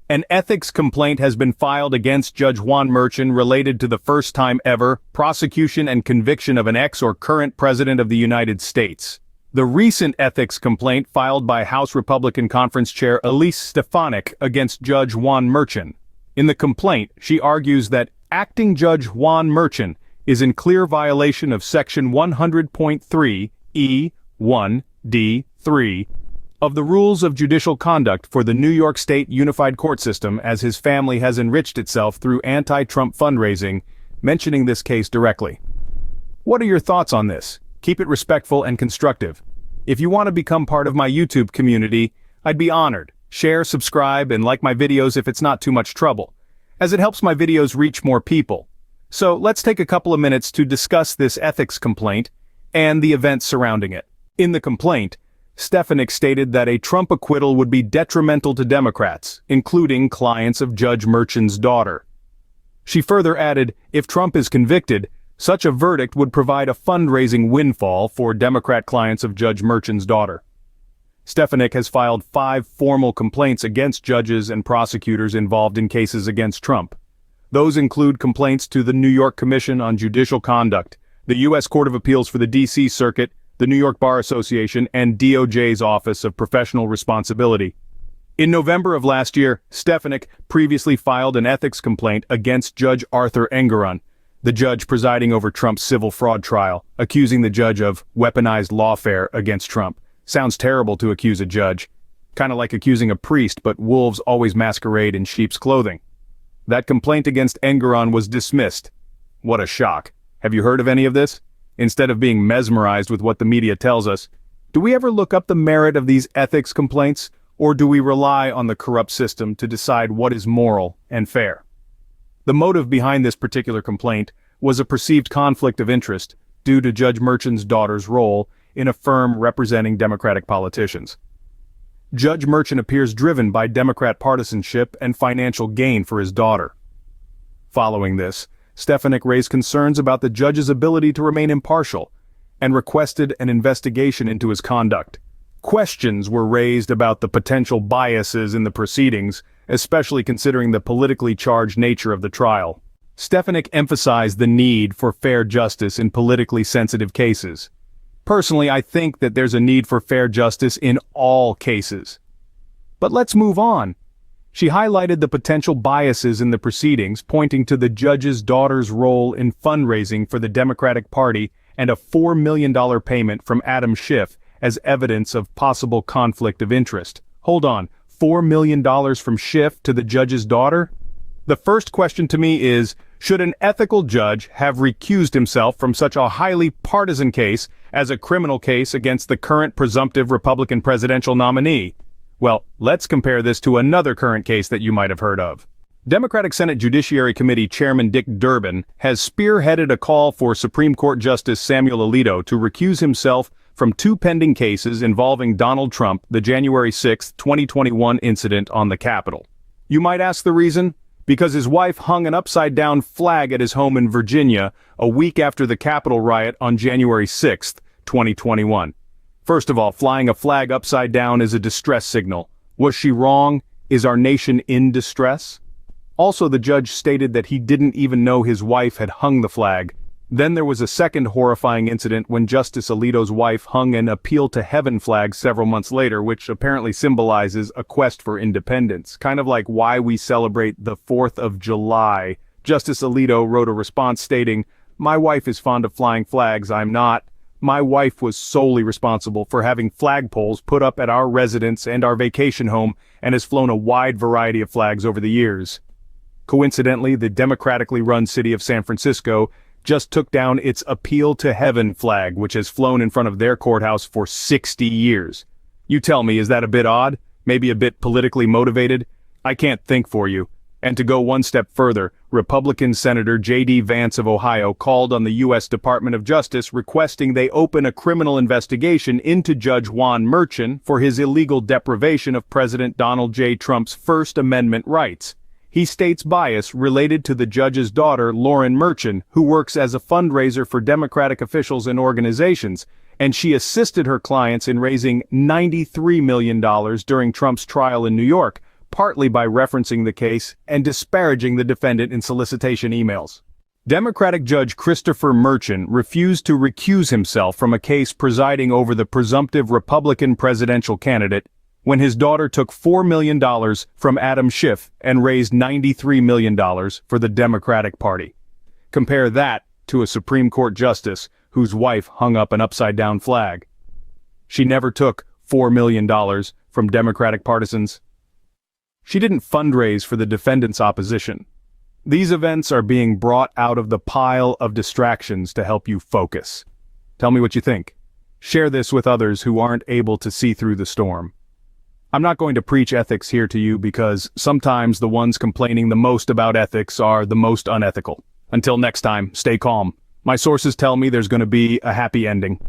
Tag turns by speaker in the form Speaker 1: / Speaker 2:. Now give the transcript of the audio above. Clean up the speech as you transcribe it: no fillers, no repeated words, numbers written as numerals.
Speaker 1: An ethics complaint has been filed against Judge Juan Merchan related to the first time ever prosecution and conviction of an ex or current president of the United States. The recent ethics complaint filed by House Republican Conference Chair Elise Stefanik against Judge Juan Merchan. In the complaint, she argues that acting Judge Juan Merchan is in clear violation of Section 100.3 E1D3 of the Rules of Judicial Conduct for the New York State Unified Court System, as his family has enriched itself through anti-Trump fundraising, mentioning this case directly. What are your thoughts on this? Keep it respectful and constructive. If you want to become part of my YouTube community, I'd be honored. Share, subscribe, and like my videos if it's not too much trouble, as it helps my videos reach more people. So let's take a couple of minutes to discuss this ethics complaint and the events surrounding it. In the complaint, Stefanik stated that a Trump acquittal would be detrimental to Democrats, including clients of Judge Merchan's daughter. She further added, if Trump is convicted, such a verdict would provide a fundraising windfall for Democrat clients of Judge Merchan's daughter. Stefanik has filed 5 formal complaints against judges and prosecutors involved in cases against Trump. Those include complaints to the New York Commission on Judicial Conduct, the U.S. Court of Appeals for the D.C. Circuit, the New York Bar Association, and DOJ's Office of Professional Responsibility. In November of last year, Stefanik previously filed an ethics complaint against Judge Arthur Engoron, the judge presiding over Trump's civil fraud trial, accusing the judge of weaponized lawfare against Trump. Sounds terrible to accuse a judge. Kind of like accusing a priest, but wolves always masquerade in sheep's clothing. That complaint against Engoron was dismissed. What a shock. Have you heard of any of this? Instead of being mesmerized with what the media tells us, do we ever look up the merit of these ethics complaints, or do we rely on the corrupt system to decide what is moral and fair? The motive behind this particular complaint was a perceived conflict of interest due to Judge Merchan's daughter's role in a firm representing Democratic politicians. Judge Merchan appears driven by Democrat partisanship and financial gain for his daughter. Following this, Stefanik raised concerns about the judge's ability to remain impartial and requested an investigation into his conduct. Questions were raised about the potential biases in the proceedings, especially considering the politically charged nature of the trial. Stefanik emphasized the need for fair justice in politically sensitive cases. Personally, I think that there's a need for fair justice in all cases. But let's move on. She highlighted the potential biases in the proceedings, pointing to the judge's daughter's role in fundraising for the Democratic Party and a $4 million payment from Adam Schiff as evidence of possible conflict of interest. Hold on, $4 million from Schiff to the judge's daughter? The first question to me is, should an ethical judge have recused himself from such a highly partisan case as a criminal case against the current presumptive Republican presidential nominee? Well, let's compare this to another current case that you might have heard of. Democratic Senate Judiciary Committee Chairman Dick Durbin has spearheaded a call for Supreme Court Justice Samuel Alito to recuse himself from 2 pending cases involving Donald Trump, the January 6, 2021 incident on the Capitol. You might ask the reason? Because his wife hung an upside-down flag at his home in Virginia a week after the Capitol riot on January 6, 2021. First of all, flying a flag upside down is a distress signal. Was she wrong? Is our nation in distress? Also, the judge stated that he didn't even know his wife had hung the flag. Then there was a second horrifying incident when Justice Alito's wife hung an Appeal to Heaven flag several months later, which apparently symbolizes a quest for independence. Kind of like why we celebrate the 4th of July. Justice Alito wrote a response stating, "My wife is fond of flying flags, I'm not. My wife was solely responsible for having flagpoles put up at our residence and our vacation home and has flown a wide variety of flags over the years." Coincidentally, the democratically run city of San Francisco just took down its Appeal to Heaven flag, which has flown in front of their courthouse for 60 years. You tell me, is that a bit odd? Maybe a bit politically motivated? I can't think for you. And to go one step further, Republican Senator J.D. Vance of Ohio called on the U.S. Department of Justice requesting they open a criminal investigation into Judge Juan Merchan for his illegal deprivation of President Donald J. Trump's First Amendment rights. He states bias related to the judge's daughter, Lauren Merchan, who works as a fundraiser for Democratic officials and organizations, and she assisted her clients in raising $93 million during Trump's trial in New York, partly by referencing the case and disparaging the defendant in solicitation emails. Democratic Judge Christopher Merchant refused to recuse himself from a case presiding over the presumptive Republican presidential candidate when his daughter took $4 million from Adam Schiff and raised $93 million for the Democratic Party. Compare that to a Supreme Court justice whose wife hung up an upside-down flag. She never took $4 million from Democratic partisans. She didn't fundraise for the defendant's opposition. These events are being brought out of the pile of distractions to help you focus. Tell me what you think. Share this with others who aren't able to see through the storm. I'm not going to preach ethics here to you because sometimes the ones complaining the most about ethics are the most unethical. Until next time, stay calm. My sources tell me there's going to be a happy ending.